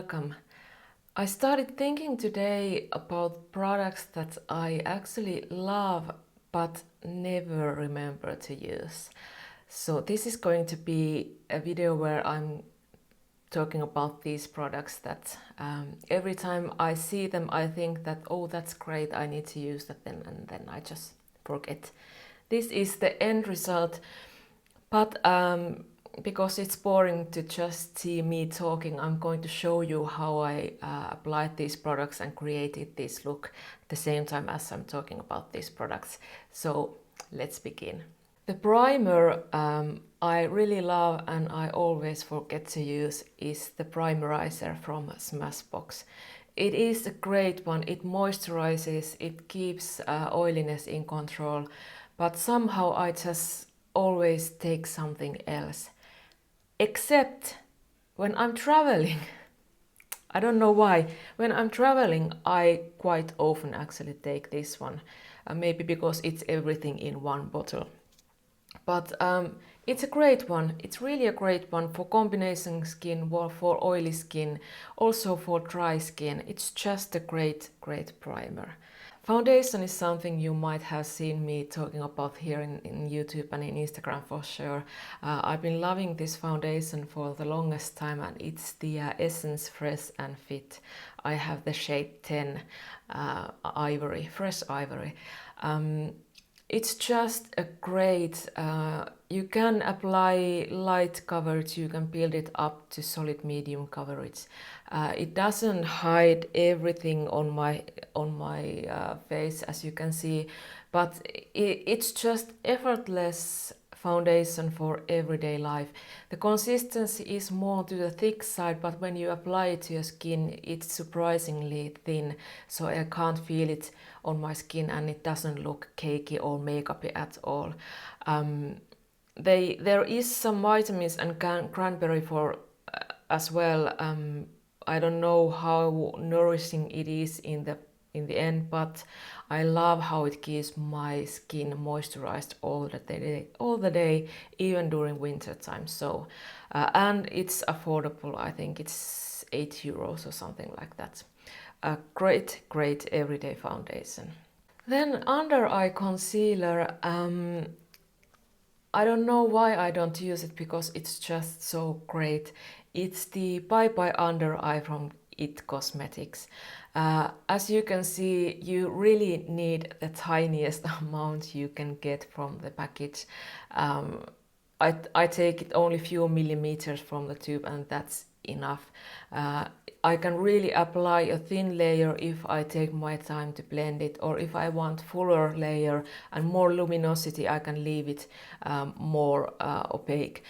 welcome. I started thinking today about products that I actually love but never remember to use. So this is going to be a video where I'm talking about these products that every time I see them I think that, oh, that's great, I need to use that, and then I just forget. This is the end result, but because it's boring to just see me talking, I'm going to show you how I applied these products and created this look at the same time as I'm talking about these products. So let's begin. The primer I really love and I always forget to use is the Primerizer from Smashbox. It is a great one, it moisturizes, it keeps oiliness in control, but somehow I just always take something else. Except when I'm traveling. I don't know why. When I'm traveling, I quite often actually take this one. Maybe because it's everything in one bottle. But it's a great one. It's really a great one for combination skin, for oily skin, also for dry skin. It's just a great primer. Foundation is something you might have seen me talking about here in YouTube and in Instagram for sure. I've been loving this foundation for the longest time, and it's the Essence Fresh&Fit. I have the shade 10 Ivory, Fresh Ivory. It's just a great, you can apply light coverage, you can build it up to solid medium coverage. It doesn't hide everything on my face, as you can see, but it's just effortless foundation for everyday life. The consistency is more to the thick side, but when you apply it to your skin, it's surprisingly thin, so I can't feel it on my skin and it doesn't look cakey or makeupy at all. There is some vitamins and cranberry for as well. I don't know how nourishing it is in the end, but I love how it keeps my skin moisturized all the day, even during winter time. So, and it's affordable. I think it's €8 or something like that. A great everyday foundation. Then under eye concealer, I don't know why I don't use it because it's just so great. It's the Bye Under Eye from ItCosmetics. As you can see, you really need the tiniest amount you can get from the package. I take it only a few millimeters from the tube and that's enough. I can really apply a thin layer if I take my time to blend it, or if I want fuller layer and more luminosity, I can leave it more opaque.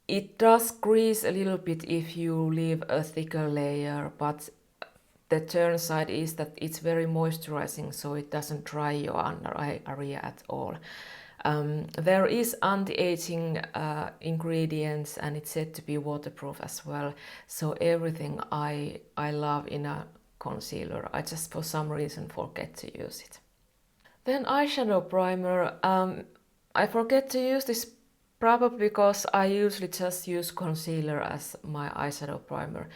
It does grease a little bit if you leave a thicker layer, but the turn side is that it's very moisturizing, so it doesn't dry your under eye area at all. There is anti-aging ingredients and it's said to be waterproof as well. So everything I love in a concealer, I just for some reason forget to use it. Then eyeshadow primer. I forget to use this probably because I usually just use concealer as my eyeshadow primer.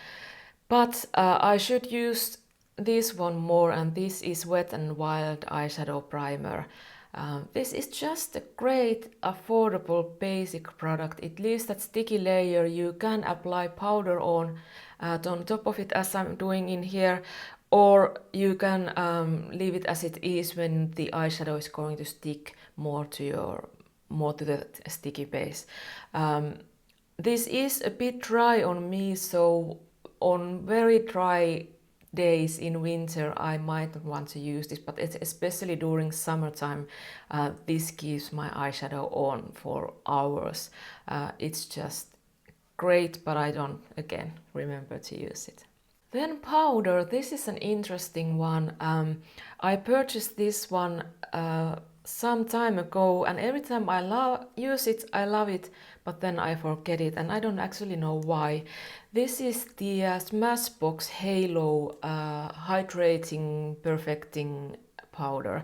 But I should use this one more, and this is Wet n Wild eyeshadow primer. This is just a great, affordable, basic product. It leaves that sticky layer. You can apply powder on top of it, as I'm doing in here, or you can leave it as it is when the eyeshadow is going to stick more to the sticky base. This is a bit dry on me, so on very dry days in winter I might want to use this, but it's especially during summertime, this keeps my eyeshadow on for hours. It's just great, but I don't again remember to use it. Then powder, this is an interesting one. I purchased this one some time ago, and every time I use it, I love it, but then I forget it, and I don't actually know why. This is the Smashbox Halo hydrating perfecting powder.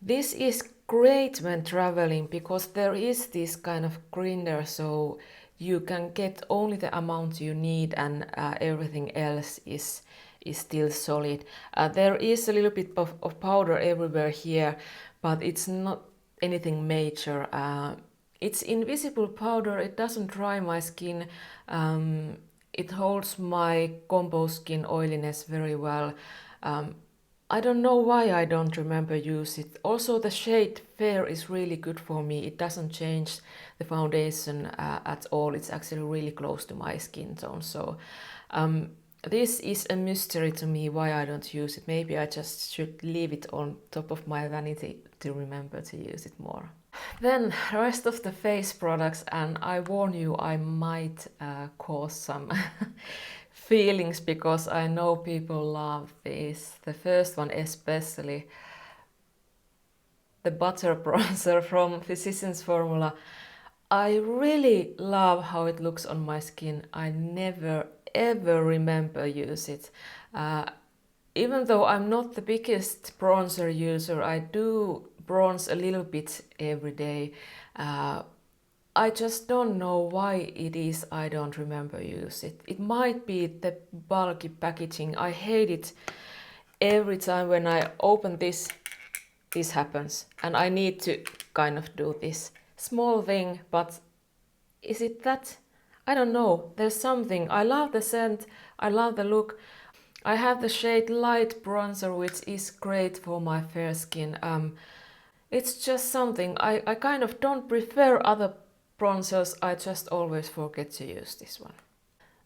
This is great when traveling because there is this kind of grinder, so you can get only the amount you need, and everything else is still solid. There is a little bit of powder everywhere here, but it's not anything major. It's invisible powder, it doesn't dry my skin, it holds my combo skin oiliness very well. I don't know why I don't remember use it. Also the shade Fair is really good for me. It doesn't change the foundation at all. It's actually really close to my skin tone. So this is a mystery to me why I don't use it. Maybe I just should leave it on top of my vanity to remember to use it more. Then rest of the face products, and I warn you, I might cause some feelings because I know people love this. The first one especially, the butter bronzer from Physicians Formula. I really love how it looks on my skin. I never ever remember use it. Even though I'm not the biggest bronzer user, I do bronze a little bit every day. I just don't know why it is I don't remember use it. It might be the bulky packaging. I hate it every time when I open this happens, and I need to kind of do this small thing, but is it that? I don't know. There's something. I love the scent. I love the look. I have the shade Light Bronzer, which is great for my fair skin. It's just something. I kind of don't prefer other bronzers. I just always forget to use this one.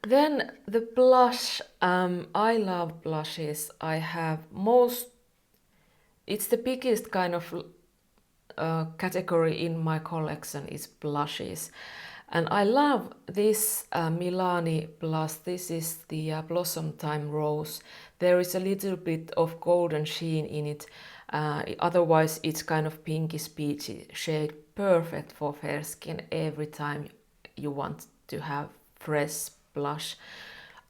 Then the blush. I love blushes. I have it's the biggest kind of category in my collection is blushes. And I love this Milani blush. This is the Blossomtime Rose. There is a little bit of golden sheen in it. Otherwise it's kind of pinkish peachy shade. Perfect for fair skin every time you want to have fresh blush.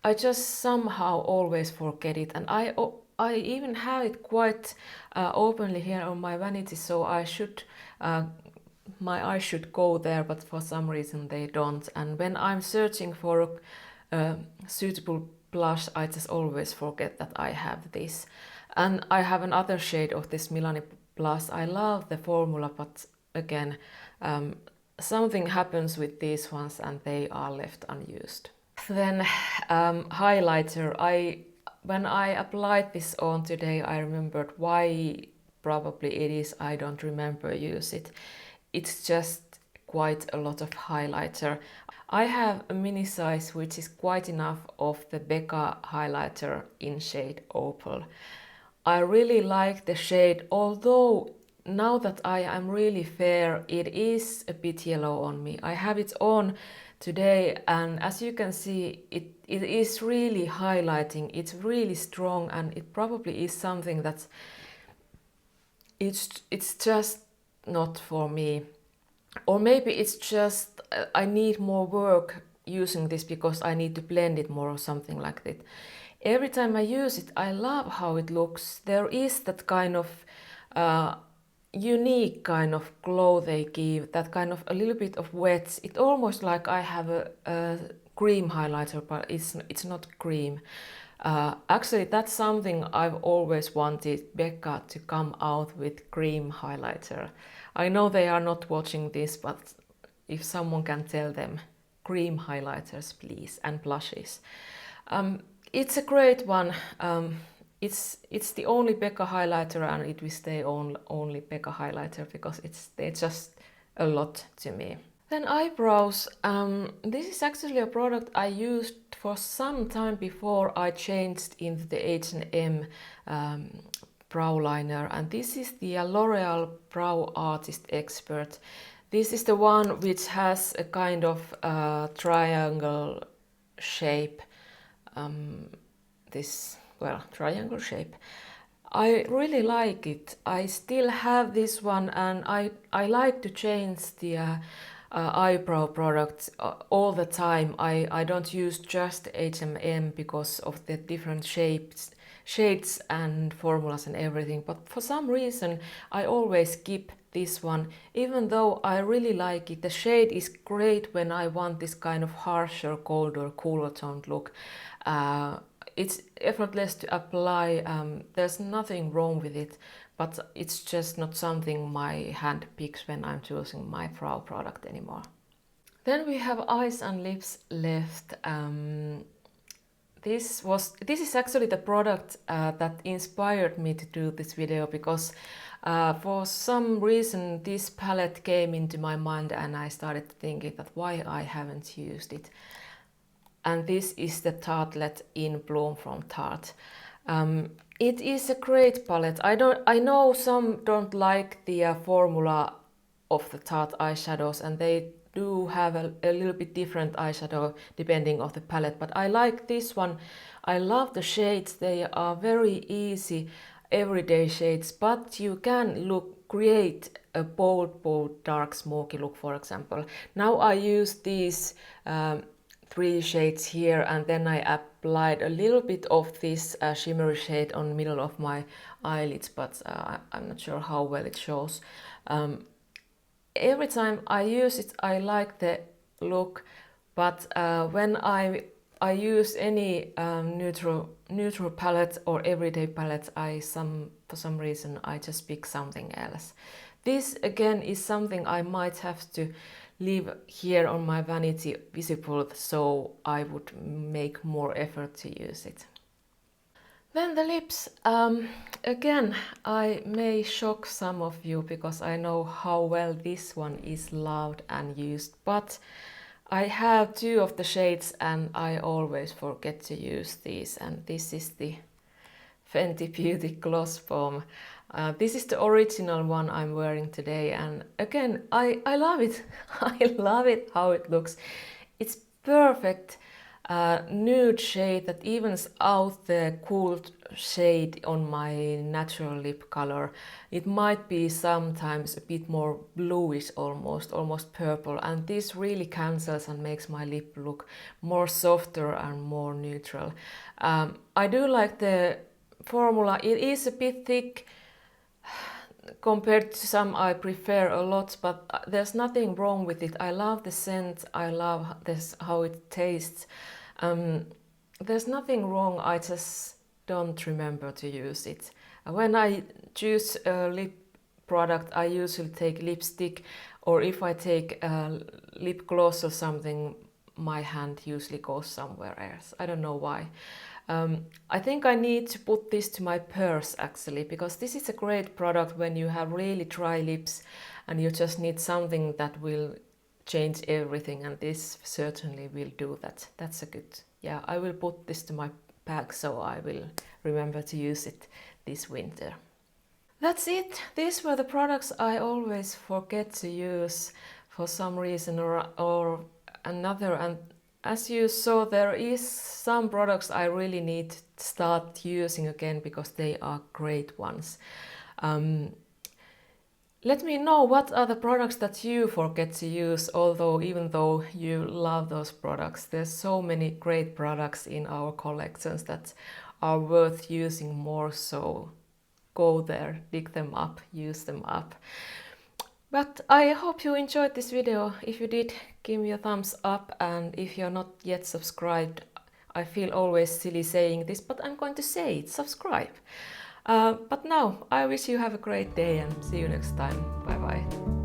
I just somehow always forget it, and I even have it quite openly here on my vanity, so I should my eyes should go there, but for some reason they don't. And when I'm searching for a suitable blush, I just always forget that I have this. And I have another shade of this Milani blush. I love the formula, but again, something happens with these ones and they are left unused. Then highlighter. When I applied this on today, I remembered why probably it is I don't remember use it. It's just quite a lot of highlighter. I have a mini size which is quite enough of the Becca highlighter in shade Opal. I really like the shade, although now that I am really fair, it is a bit yellow on me. I have it on today, and as you can see, it is really highlighting. It's really strong, and it probably is something that it's just not for me. Or maybe it's just I need more work using this because I need to blend it more or something like that. Every time I use it, I love how it looks. There is that kind of unique kind of glow they give, that kind of a little bit of wet. It's almost like I have a cream highlighter, but it's not cream. Actually, that's something I've always wanted Becca to come out with cream highlighter. I know they are not watching this, but if someone can tell them, cream highlighters please, and blushes. It's a great one. It's the only Becca highlighter, and it will stay only Becca highlighter because they're just a lot to me. Then eyebrows. This is actually a product I used for some time before I changed into the H&M brow liner, and this is the L'Oreal Brow Artist Xpert. This is the one which has a kind of triangle shape. Triangle shape. I really like it. I still have this one, and I like to change the eyebrow products all the time. I don't use just H&M because of the different shades and formulas and everything, but for some reason I always skip this one, even though I really like it. The shade is great when I want this kind of harsher, colder, cooler toned look. It's effortless to apply, there's nothing wrong with it, but it's just not something my hand picks when I'm choosing my brow product anymore. Then we have eyes and lips left. This is actually the product that inspired me to do this video, because for some reason this palette came into my mind and I started thinking that why I haven't used it. And this is the Tartelette in Bloom from Tarte. It is a great palette. I know some don't like the formula of the Tarte eyeshadows, and they do have a little bit different eyeshadow depending on the palette, but I like this one. I love the shades. They are very easy everyday shades, but you can create a bold dark smoky look, for example. Now I use these 3 shades here, and then I applied a little bit of this shimmery shade on the middle of my eyelids, but I'm not sure how well it shows. Every time I use it, I like the look, but when I use any neutral palette or everyday palette, for some reason I just pick something else. This again is something I might have to leave here on my vanity visible, so I would make more effort to use it. Then the lips. Again, I may shock some of you because I know how well this one is loved and used, but I have 2 of the shades and I always forget to use these, and this is the Fenty Beauty Gloss Bomb. This is the original one I'm wearing today, and again, I love it. I love it how it looks. It's perfect nude shade that evens out the cool shade on my natural lip color. It might be sometimes a bit more bluish, almost purple, and this really cancels and makes my lip look more softer and more neutral. I do like the formula. It is a bit thick compared to some I prefer a lot, but there's nothing wrong with it. I love the scent, I love this, how it tastes. There's nothing wrong, I just don't remember to use it. When I choose a lip product, I usually take lipstick, or if I take lip gloss or something, my hand usually goes somewhere else. I don't know why. I think I need to put this to my purse actually, because this is a great product when you have really dry lips and you just need something that will change everything, and this certainly will do that. That's a good, yeah, I will put this to my bag so I will remember to use it this winter. That's it. These were the products I always forget to use for some reason or another, and as you saw, there is some products I really need to start using again because they are great ones. Let me know what are the products that you forget to use, even though you love those products. There's so many great products in our collections that are worth using more, so go there, dig them up, use them up. But I hope you enjoyed this video. If you did, give me a thumbs up, and if you're not yet subscribed, I feel always silly saying this, but I'm going to say it, subscribe. But now, I wish you have a great day and see you next time. Bye bye.